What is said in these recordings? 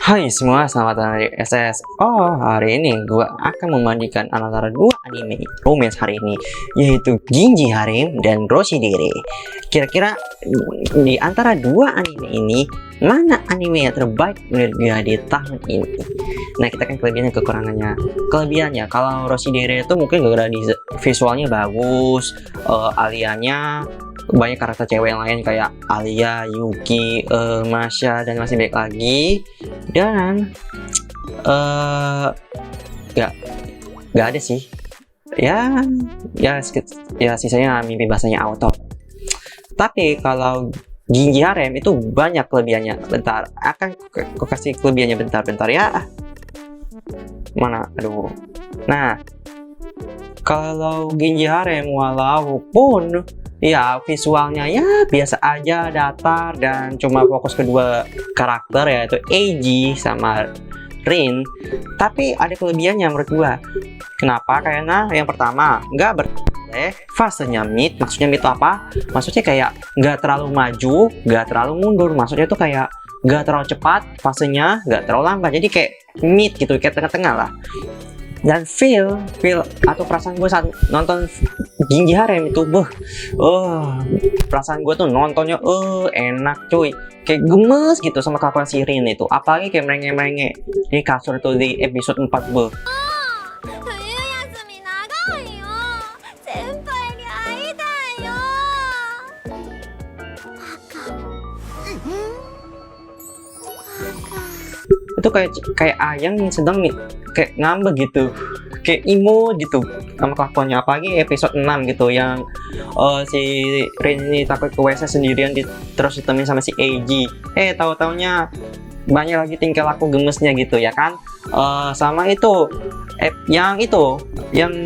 Hai semua, selamat datang di SS. Oh, hari ini gue akan membandingkan antara dua anime romance hari ini, yaitu Ginji Harem dan Roshidere. Kira-kira di antara dua anime ini, mana anime yang terbaik menurut gue di tahun ini? Nah, kita kan kelebihan dan kekurangannya. Kelebihannya, kalau Roshidere itu mungkin gara-gara visualnya bagus, alianya banyak karakter cewek yang lain kayak Alia, Yuki, Masha, dan masih banyak lagi. Dan nggak ada sih ya sisanya mimpi bahasanya auto. Tapi kalau Ginji Harem itu banyak kelebihannya. Bentar, akan aku kasih kelebihannya bentar ya. Mana, aduh. Nah, kalau Ginji Harem walaupun ya visualnya ya biasa aja, datar, dan cuma fokus kedua karakter yaitu Eiji sama Rin, tapi ada kelebihannya menurut gua. Kenapa? Karena yang pertama nggak bertele fasenya mid. Maksudnya mid itu apa? Maksudnya kayak nggak terlalu maju, nggak terlalu mundur. Maksudnya tuh kayak nggak terlalu cepat fasenya, nggak terlalu lambat. Jadi kayak mid gitu, kayak tengah-tengah lah. Dan feel atau perasaan gue saat nonton Ginji Harem itu perasaan gue tuh nontonnya enak cuy, kayak gemes gitu sama kapan si Rin itu, apalagi kayak merengek-merengek di kasur itu di episode 4 . Itu kayak ayang yang sedang kayak ngambek gitu, kayak imo gitu sama kelakuannya, apalagi episode 6 gitu yang si Rin ini takut ke WC sendirian terus ditemenin sama si Eiji, tahu-taunya banyak lagi tingkah laku gemesnya gitu ya kan. Sama itu yang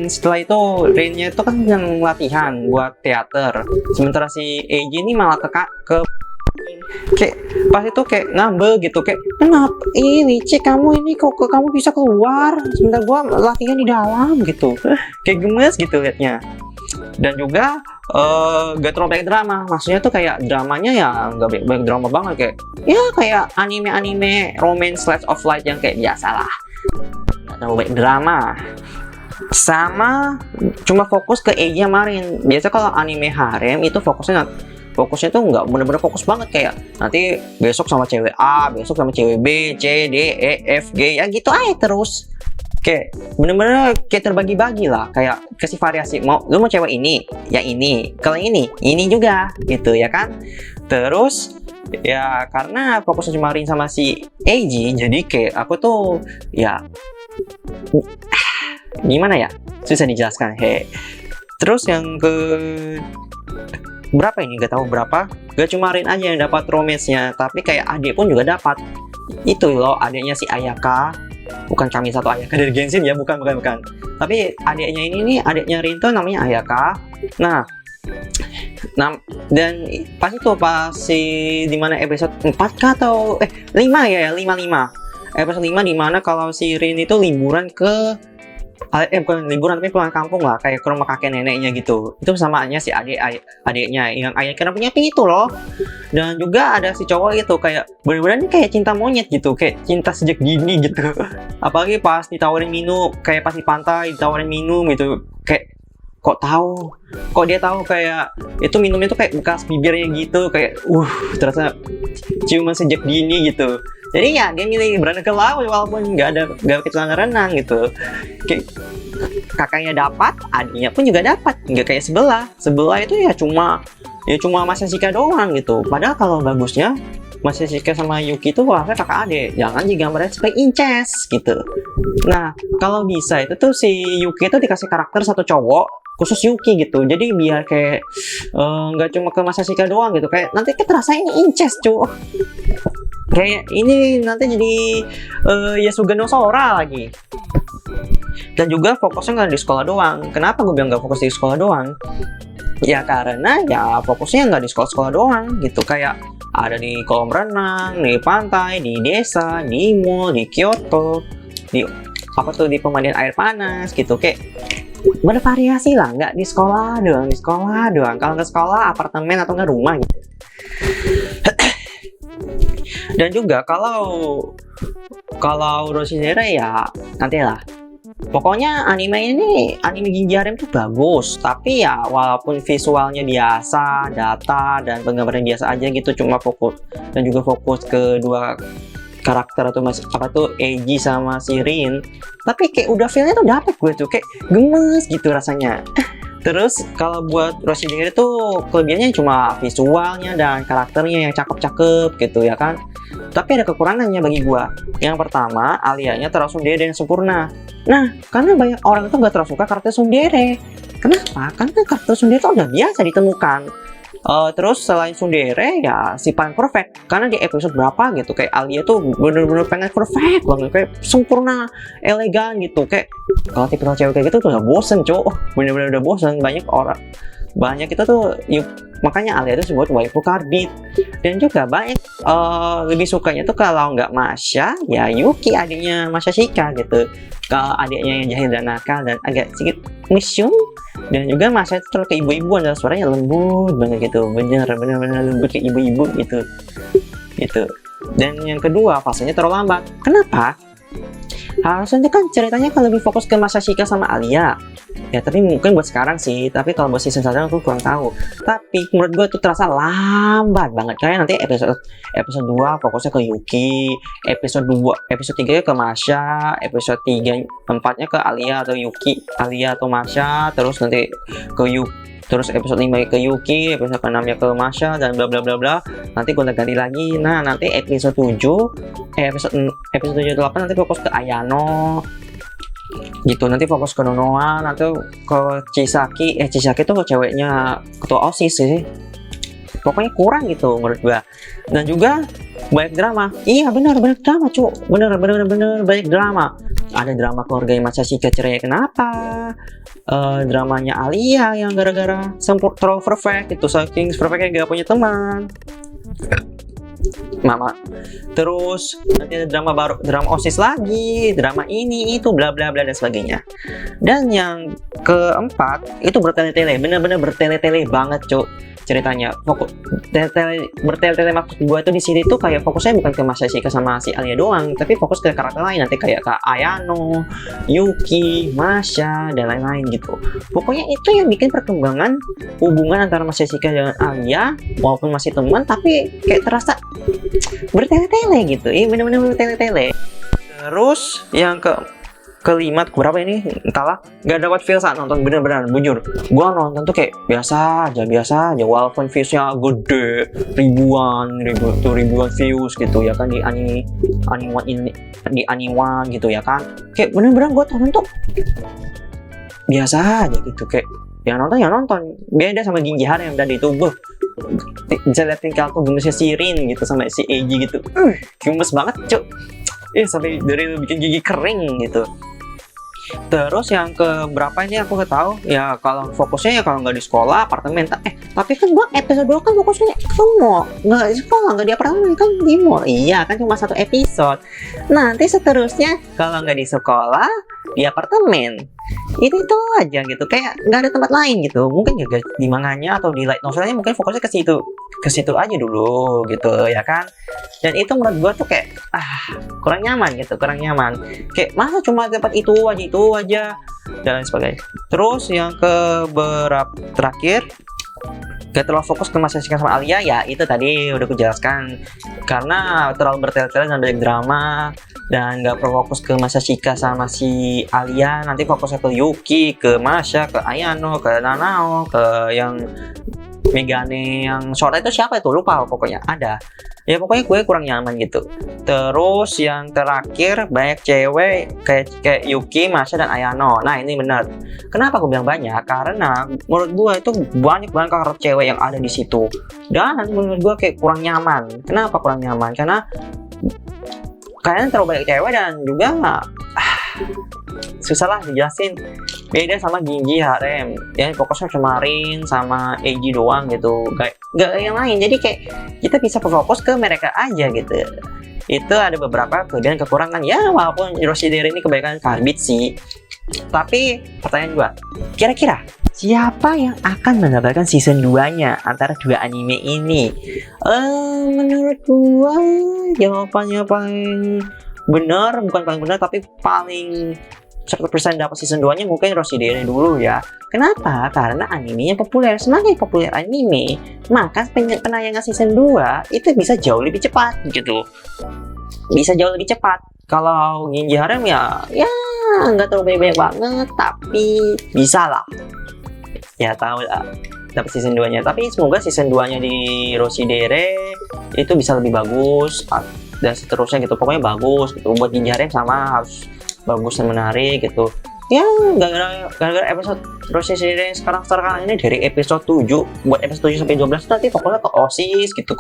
setelah itu Rinnya itu kan yang latihan buat teater, sementara si Eiji ini malah kayak pas itu kayak ngambek gitu, kayak kenapa ini cek kamu ini kok kamu bisa keluar sebentar gua latihan di dalam gitu, kayak gemes gitu liatnya. Dan juga gak terlalu banyak drama, maksudnya tuh kayak dramanya ya nggak banyak drama banget, kayak anime romance slice of life yang kayak biasa lah, nggak terlalu banyak drama. Sama cuma fokus ke Eiji Marin. Biasa kalau anime harem itu fokusnya tuh nggak bener-bener fokus banget, kayak nanti besok sama cewek A, besok sama cewek B, C, D, E, F, G, ya gitu aja terus. Kayak bener-bener kayak terbagi-bagi lah, kayak kasih variasi. Lu mau cewek ini, ya ini, kalau ini juga gitu ya kan. Terus ya karena fokusnya cuma Rin sama si Eiji, jadi kayak aku tuh ya gimana ya, susah dijelaskan. Terus yang ke berapa ini, gak tahu berapa, gak cuma Rin aja yang dapat romance-nya, tapi kayak adik pun juga dapat. Itu loh adiknya si Ayaka, bukan kami satu Ayaka dari Genshin ya, bukan, tapi adiknya ini nih, adiknya Rin tuh namanya Ayaka. Nah dan pas si dimana episode 4 kah atau 5 ya, 5 episode 5 dimana kalau si Rin itu liburan ke bukan liburan tapi pulang kampung lah, kayak ke rumah kakek neneknya gitu. Itu samaannya si adiknya yang ayahnya punya itu loh. Dan juga ada si cowok itu kayak bener-bener kayak cinta monyet gitu, kayak cinta sejak dini gitu. Apalagi pas ditawarin minum, kayak pas di pantai ditawarin minum gitu, kayak kok dia tahu kayak itu minumnya tuh kayak bekas bibirnya gitu, kayak terasa ciuman sejak dini gitu. Jadi ya dia milih berenang ke laut walaupun nggak kecelana renang gitu. Kayak kakaknya dapat, adiknya pun juga dapat, nggak kayak sebelah itu ya cuma Masashika doang gitu. Padahal kalau bagusnya Masashika sama Yuki itu wah kakak adik, jangan digambarnya sebagai incest gitu. Nah kalau bisa itu tuh si Yuki itu dikasih karakter satu cowok khusus Yuki gitu, jadi biar kayak nggak cuma ke Masashika doang gitu, kayak nanti terasa ini incest cuy. Kayak ini nanti jadi Yasuga no Sora lagi. Dan juga fokusnya nggak di sekolah doang. Kenapa gue bilang nggak fokus di sekolah doang? Ya karena ya fokusnya nggak di sekolah doang gitu, kayak ada di kolam renang, di pantai, di desa, di mall, di Kyoto, di pemandian air panas gitu, kayak bervariasi lah, nggak di sekolah doang. Kalau nggak sekolah apartemen atau nggak rumah gitu. Dan juga kalau Roshidere ya nantilah. Pokoknya anime Ginji Harem itu bagus, tapi ya walaupun visualnya biasa, data dan penggambaran biasa aja gitu, cuma fokus dan juga fokus ke dua karakter atau Eiji sama si Rin, tapi kayak udah feelnya tuh dapet gue tuh, kayak gemes gitu rasanya. Terus kalau buat Roshidere itu kelebihannya cuma visualnya dan karakternya yang cakep-cakep gitu ya kan. Tapi ada kekurangannya bagi gua. Yang pertama, alianya terlalu tsundere dan sempurna. Nah, karena banyak orang itu gak terlalu suka karakter tsundere. Kenapa? Karena karakter tsundere itu udah biasa ditemukan. Terus selain tsundere ya si paling perfect, karena di episode berapa gitu kayak Alia tuh bener-bener pengen perfect banget, kayak sempurna, elegan gitu. Kayak kalau tipikal cewek kayak gitu tuh udah bosen cowok, bener-bener udah bosen. Banyak kita tuh makanya Alia itu disebut waifu karbit. Dan juga banyak lebih sukanya tuh kalau nggak Masha ya Yuki, adiknya Masashika gitu. Kalau adiknya yang jahil dan nakal dan agak sedikit misyung. Dan juga Masha itu terlalu ke ibu-ibuan dan suaranya lembut banget gitu, bener-bener lembut ke ibu-ibu gitu. Dan yang kedua, fasenya terlalu lambat. Kenapa? Harusnya kan ceritanya kan lebih fokus ke Masashika sama Alia ya, tapi mungkin buat sekarang sih, tapi kalau buat season 1 aku kurang tahu. Tapi menurut gue tuh terasa lambat banget, kayak nanti episode 2 fokusnya ke Yuki, episode 3 ke Masha, episode 4-nya ke Alia atau Yuki, Alia atau Masha, terus nanti ke Yuki, terus episode 5 ke Yuki, episode 6 nya ke Masha, dan bla bla bla bla. Nanti gonta-ganti lagi. Nah, nanti episode 7 8 nanti fokus ke Ayano gitu, nanti fokus ke Nonoa, nanti ke Chisaki. Chisaki tuh ceweknya ketua OSIS sih. Pokoknya kurang gitu menurut gua. Dan juga banyak drama. Iya benar drama cu, bener banyak drama. Ada drama keluarga Masashika cerai kenapa, dramanya Alia yang gara-gara terlalu perfect itu, saking perfectnya gak punya teman mama. Terus nanti ada drama baru, drama OSIS lagi, drama ini itu bla bla bla dan sebagainya. Dan yang keempat itu bertele-tele, bener-bener bertele-tele banget cuk ceritanya. Fokus bertele-tele maksud gue tuh di sini tuh kayak fokusnya bukan ke Masashika sama si Alia doang, tapi fokus ke karakter lain nanti kayak ke Ayano, Yuki, Masha dan lain-lain gitu. Pokoknya itu yang bikin perkembangan hubungan antara Masashika dengan Alia walaupun masih teman tapi kayak terasa bertele-tele gitu. Bener-bener bertele-tele. Terus yang kelima berapa ini entahlah, nggak dapat feel saat nonton. Bener-bener bujur gua nonton tuh kayak biasa aja walaupun viewsnya gede, ribuan views gitu ya kan di animan gitu ya kan, kayak bener-bener gua tonton tuh biasa aja gitu, kayak yang nonton beda sama Ginji Harem dan itu bisa lihat tingkah tuh gemesnya si Rin gitu sama si Eiji gitu, gemes banget cuk, sampai dari bikin gigi kering gitu. Terus yang ke berapa ini aku nggak tahu ya, kalau fokusnya ya kalau nggak di sekolah apartemen. Tapi kan gua episode 2 kan fokusnya ke mall, nggak di sekolah, nggak di apartemen, kan di mall. Iya kan cuma satu episode. Nanti seterusnya kalau nggak di sekolah di apartemen, itu aja gitu, kayak nggak ada tempat lain gitu. Mungkin juga di manganya atau di light novelnya mungkin fokusnya ke situ aja dulu gitu ya kan. Dan itu menurut gua tuh kayak kurang nyaman, kayak masa cuma dapat itu aja dan sebagainya. Terus yang terakhir gak terlalu fokus ke Masashika sama Alia ya, itu tadi udah aku jelaskan, karena terlalu bertele-tele dan banyak drama dan gak perlu fokus ke Masashika sama si Alia. Nanti fokusnya ke Yuki, ke Masha, ke Ayano, ke Nanao, ke yang Megane yang short itu siapa itu, lupa pokoknya ada ya, pokoknya gue kurang nyaman gitu. Terus yang terakhir banyak cewek kayak Yuki, Masha dan Ayano. Nah ini benar, kenapa gue bilang banyak, karena menurut gue itu banyak banget karakter cewek yang ada di situ, dan menurut gue kayak kurang nyaman. Kenapa kurang nyaman? Karena kayaknya terlalu banyak cewek dan juga susah lah dijelasin. Beda sama Ginji Harem ya, fokusnya cuma Rin sama Eiji doang gitu, gak yang lain. Jadi kayak kita bisa fokus ke mereka aja gitu. Itu ada beberapa kelebihan kekurangan ya, walaupun Roshidere ini kebanyakan karbit sih. Tapi pertanyaan gua, kira-kira siapa yang akan mendapatkan season 2-nya antara dua anime ini? Menurut gua jawabannya paling benar, bukan paling benar tapi paling 100% dapat season 2-nya mungkin Roshidere dulu ya. Kenapa? Karena animenya populer. Semakin populer anime, maka penayangan season 2 itu bisa jauh lebih cepat gitu. Bisa jauh lebih cepat. Kalau Genji Harem ya nggak terlalu banyak banget, tapi bisa lah. Ya tahu lah dapat season 2-nya. Tapi semoga season 2-nya di Roshidere itu bisa lebih bagus dan seterusnya gitu. Pokoknya bagus gitu. Buat Genji Harem sama harus bagus dan menarik gitu. Ya gara-gara episode Roshidere sekarang ini dari episode 7 buat episode 7 sampai 12 nanti fokusnya ke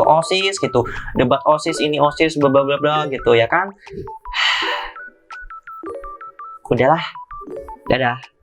OSIS gitu. Debat OSIS ini OSIS bla bla bla gitu ya kan. Udahlah. Dadah.